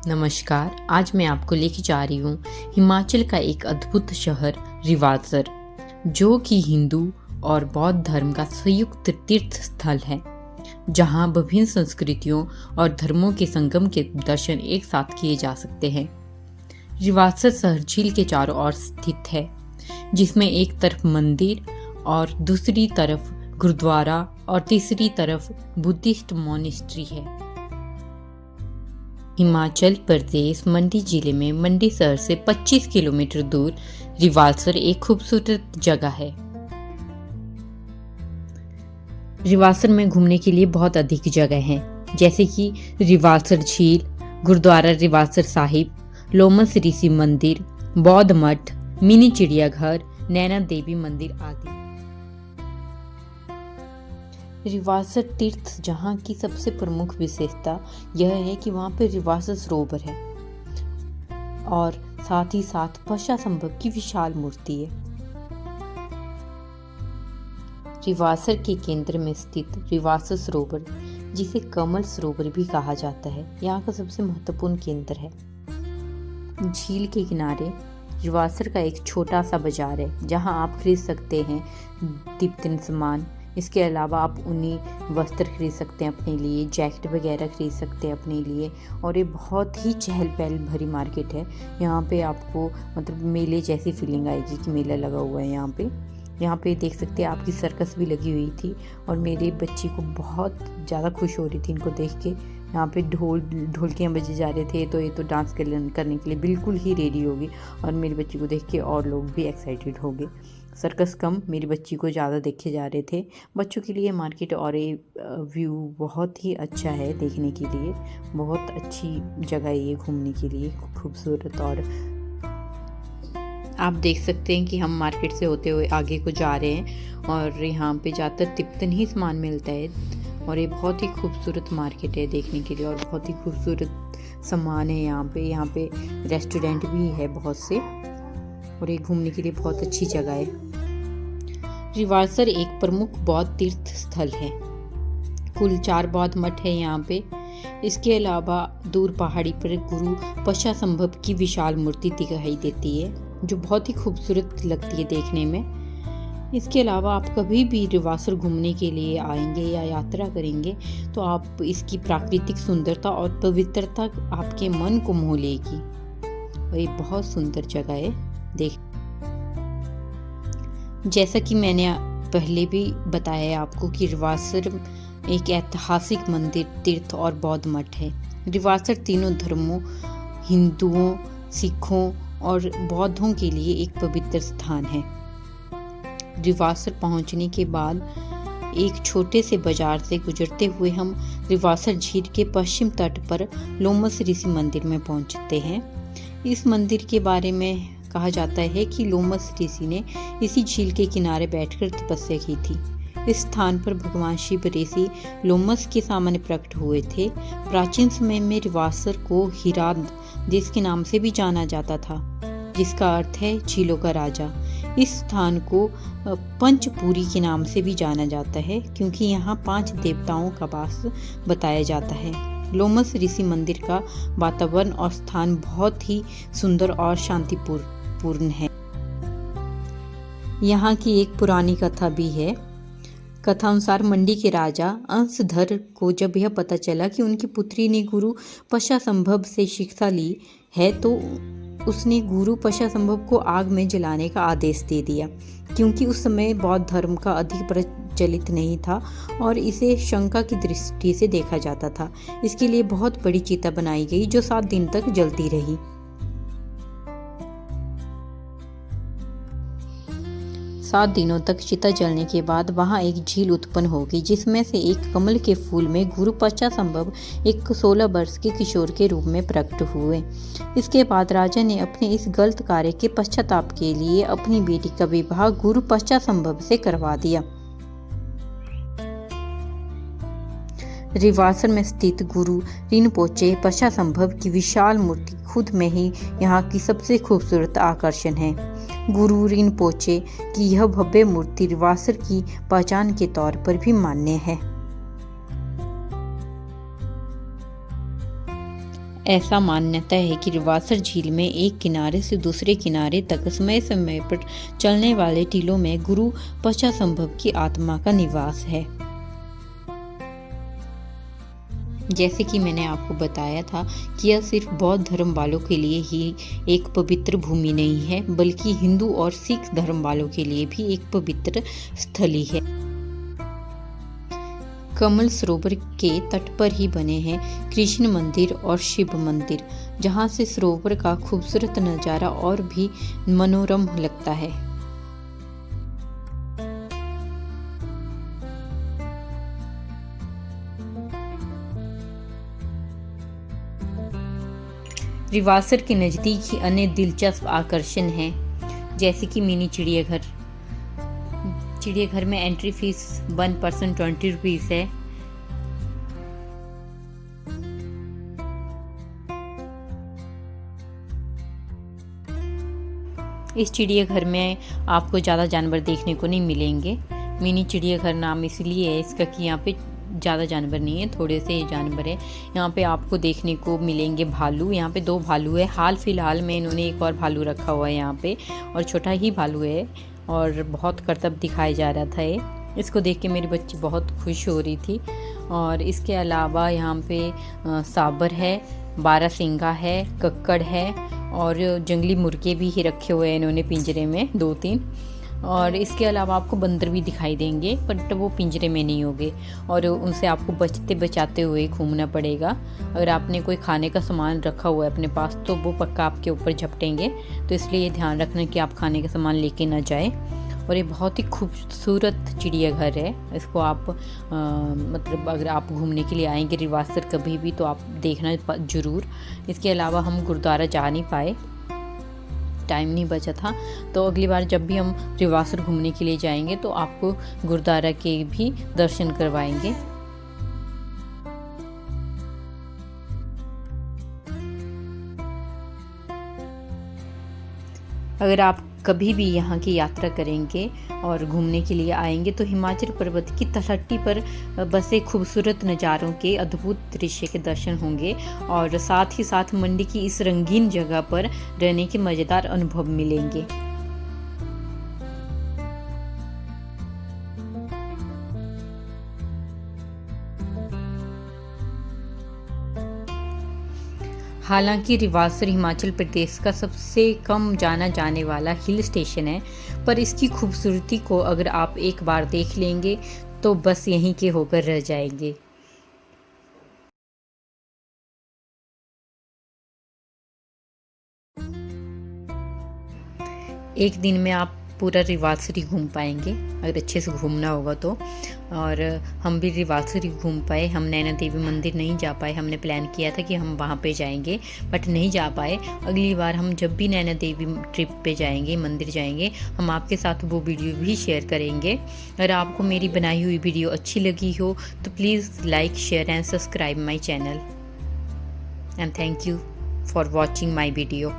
नमस्कार। आज मैं आपको लेके जा रही हूँ हिमाचल का एक अद्भुत शहर रिवाल्सर, जो कि हिंदू और बौद्ध धर्म का संयुक्त तीर्थ स्थल है, जहाँ विभिन्न संस्कृतियों और धर्मों के संगम के दर्शन एक साथ किए जा सकते हैं। रिवाल्सर शहर झील के चारों ओर स्थित है, जिसमें एक तरफ मंदिर और दूसरी तरफ गुरुद्वारा और तीसरी तरफ बुद्धिस्ट मॉनेस्ट्री है। हिमाचल प्रदेश मंडी जिले में मंडी शहर से 25 किलोमीटर दूर रिवाल्सर एक खूबसूरत जगह है। रिवाल्सर में घूमने के लिए बहुत अधिक जगह हैं, जैसे कि रिवाल्सर झील, गुरुद्वारा रिवाल्सर साहिब, लोमस ऋषि मंदिर, बौद्ध मठ, मिनी चिड़ियाघर, नैना देवी मंदिर आदि। रिवाल्सर तीर्थ जहाँ की सबसे प्रमुख विशेषता यह है कि वहाँ पर रिवाल्सर सरोवर है और साथ ही साथ पश्चासंभव की विशाल मूर्ति है। रिवाल्सर के केंद्र में स्थित रिवाल्सर सरोवर, जिसे कमल सरोवर भी कहा जाता है, यहाँ का सबसे महत्वपूर्ण केंद्र है। झील के किनारे रिवाल्सर का एक छोटा सा बाजार है, जहाँ आप खरीद सकते हैं दीपतिन सामान। इसके अलावा आप ऊनी वस्त्र खरीद सकते हैं अपने लिए, जैकेट वगैरह खरीद सकते हैं अपने लिए। और ये बहुत ही चहल पहल भरी मार्केट है। यहाँ पे आपको मतलब मेले जैसी फीलिंग आएगी कि मेला लगा हुआ है यहाँ पे देख सकते हैं। आपकी सर्कस भी लगी हुई थी और मेरी बच्ची को बहुत ज़्यादा खुश हो रही थी इनको देख के। यहाँ पे ढोलकियाँ बजे जा रहे थे, तो ये तो डांस करने के लिए बिल्कुल ही रेडी होगी। और मेरी बच्ची को देख के और लोग भी एक्साइटेड हो गए। सर्कस कम मेरी बच्ची को ज़्यादा देखे जा रहे थे। बच्चों के लिए मार्केट और ये व्यू बहुत ही अच्छा है देखने के लिए। बहुत अच्छी जगह है ये घूमने के लिए, खूबसूरत। और आप देख सकते हैं कि हम मार्केट से होते हुए आगे को जा रहे हैं और यहाँ पे ज़्यादातर तिब्बतन ही सामान मिलता है। और ये बहुत ही खूबसूरत मार्केट है देखने के लिए और बहुत ही खूबसूरत सामान है यहाँ पे रेस्टोरेंट भी है बहुत से, और ये घूमने के लिए बहुत अच्छी जगह है। रिवाल्सर एक प्रमुख बौद्ध तीर्थ स्थल है। कुल 4 बौद्ध मठ है यहाँ पे। इसके अलावा दूर पहाड़ी पर गुरु पश्चासंभव की विशाल मूर्ति दिखाई देती है, जो बहुत ही खूबसूरत लगती है देखने में। इसके अलावा आप कभी भी रिवाल्सर घूमने के लिए आएंगे या यात्रा करेंगे तो आप इसकी प्राकृतिक सुंदरता और पवित्रता आपके मन को मोह लेगी। और ये बहुत सुंदर जगह है देख। जैसा कि मैंने पहले भी बताया है आपको कि रिवाल्सर एक ऐतिहासिक मंदिर, तीर्थ और बौद्ध मठ है। रिवाल्सर तीनों धर्मों, हिंदुओं, सिखों और बौद्धों के लिए एक पवित्र स्थान है। रिवाल्सर पहुंचने के बाद एक छोटे से बाजार से गुजरते हुए हम रिवाल्सर झील के पश्चिम तट पर लोमस ऋषि मंदिर में पहुंचते हैं। इस मंदिर के बारे में कहा जाता है कि लोमस ऋषि ने इसी झील के किनारे बैठकर तपस्या की थी। इस स्थान पर भगवान शिव ऋषि लोमस के सामने प्रकट हुए थे। प्राचीन समय में रिवाल्सर को हिराद देश के नाम से भी जाना जाता था, जिसका अर्थ है झीलों का राजा। इस स्थान को पंचपुरी के नाम से भी जाना जाता है, क्योंकि यहाँ 5 देवताओं का वास बताया जाता है। लोमस ऋषि मंदिर का वातावरण और स्थान बहुत ही सुंदर और शांतिपूर्ण है। यहाँ की एक पुरानी कथा भी है। कथा अनुसार मंडी के राजा अंशधर को जब यह पता चला कि उनकी पुत्री ने गुरु पश्चासंभव से शिक्षा ली है, तो उसने गुरु पश्चासंभव को आग में जलाने का आदेश दे दिया, क्योंकि उस समय बौद्ध धर्म का अधिक प्रचलित नहीं था और इसे शंका की दृष्टि से देखा जाता था। इसके लिए बहुत बड़ी चिता बनाई गई, जो 7 दिन तक जलती रही। 7 दिनों तक चिता जलने के बाद वहां एक झील उत्पन्न होगी, जिसमें से एक कमल के फूल में गुरु पश्चासंभव एक 16 वर्ष के किशोर के रूप में प्रकट हुए। इसके बाद राजा ने अपने इस गलत कार्य के पश्चाताप के लिए अपनी बेटी का विवाह गुरु पश्चासंभव से करवा दिया। रिवाल्सर में स्थित गुरु रिनपोचे पश्चासंभव की विशाल मूर्ति खुद में ही यहाँ की सबसे खूबसूरत आकर्षण है। गुरु रिनपोचे की यह भव्य मूर्ति रिवाल्सर की पहचान के तौर पर भी मान्य है। ऐसा मान्यता है कि रिवासर झील में एक किनारे से दूसरे किनारे तक समय समय पर चलने वाले टीलों में गुरु पश्चासंभव की आत्मा का निवास है। जैसे कि मैंने आपको बताया था कि यह सिर्फ बौद्ध धर्म वालों के लिए ही एक पवित्र भूमि नहीं है, बल्कि हिंदू और सिख धर्म वालों के लिए भी एक पवित्र स्थली है। कमल सरोवर के तट पर ही बने हैं कृष्ण मंदिर और शिव मंदिर, जहां से सरोवर का खूबसूरत नज़ारा और भी मनोरम लगता है। रिवासर के नज़दीक ही अन्य दिलचस्प आकर्षण हैं, जैसे कि मिनी चिड़ियाघर। चिड़ियाघर में एंट्री फीस 1% 20 रुपीज़ है। इस चिड़ियाघर में आपको ज़्यादा जानवर देखने को नहीं मिलेंगे। मिनी चिड़ियाघर नाम इसलिए है इसका कि यहाँ पे ज़्यादा जानवर नहीं है, थोड़े से ही जानवर है। यहाँ पे आपको देखने को मिलेंगे भालू। यहाँ पे 2 भालू है। हाल फिलहाल में इन्होंने एक और भालू रखा हुआ है यहाँ पे, और छोटा ही भालू है और बहुत करतब दिखाया जा रहा था ये। इसको देख के मेरी बच्ची बहुत खुश हो रही थी। और इसके अलावा यहाँ पे साबर है, बारहसिंगा है, कक्कड़ है और जंगली मुर्गे भी ही रखे हुए हैं इन्होंने पिंजरे में 2-3। और इसके अलावा आपको बंदर भी दिखाई देंगे, बट वो पिंजरे में नहीं होंगे और उनसे आपको बचते बचाते हुए घूमना पड़ेगा। अगर आपने कोई खाने का सामान रखा हुआ है अपने पास तो वो पक्का आपके ऊपर झपटेंगे, तो इसलिए ये ध्यान रखना कि आप खाने का सामान लेके ना जाए। और ये बहुत ही खूबसूरत चिड़ियाघर है। इसको आप मतलब अगर आप घूमने के लिए आएंगे रिवासर कभी भी तो आप देखना ज़रूर। इसके अलावा हम गुरुद्वारा जा नहीं पाए, टाइम नहीं बचा था, तो अगली बार जब भी हम रिवासर घूमने के लिए जाएंगे तो आपको गुरुद्वारा के भी दर्शन करवाएंगे। अगर आप कभी भी यहाँ की यात्रा करेंगे और घूमने के लिए आएंगे तो हिमाचल पर्वत की तलहटी पर बसे खूबसूरत नज़ारों के अद्भुत दृश्य के दर्शन होंगे और साथ ही साथ मंडी की इस रंगीन जगह पर रहने के मज़ेदार अनुभव मिलेंगे। हालांकि रिवासर हिमाचल प्रदेश का सबसे कम जाना जाने वाला हिल स्टेशन है, पर इसकी खूबसूरती को अगर आप एक बार देख लेंगे तो बस यहीं के होकर रह जाएंगे। एक दिन में आप पूरा रिवासर ही घूम पाएंगे अगर अच्छे से घूमना होगा तो। और हम भी रिवासर ही घूम पाए, हम नैना देवी मंदिर नहीं जा पाए। हमने प्लान किया था कि हम वहाँ पे जाएंगे बट नहीं जा पाए। अगली बार हम जब भी नैना देवी ट्रिप पे जाएंगे, मंदिर जाएंगे, हम आपके साथ वो वीडियो भी शेयर करेंगे। अगर आपको मेरी बनाई हुई वीडियो अच्छी लगी हो तो please like, share and subscribe my channel. And thank you for watching my video.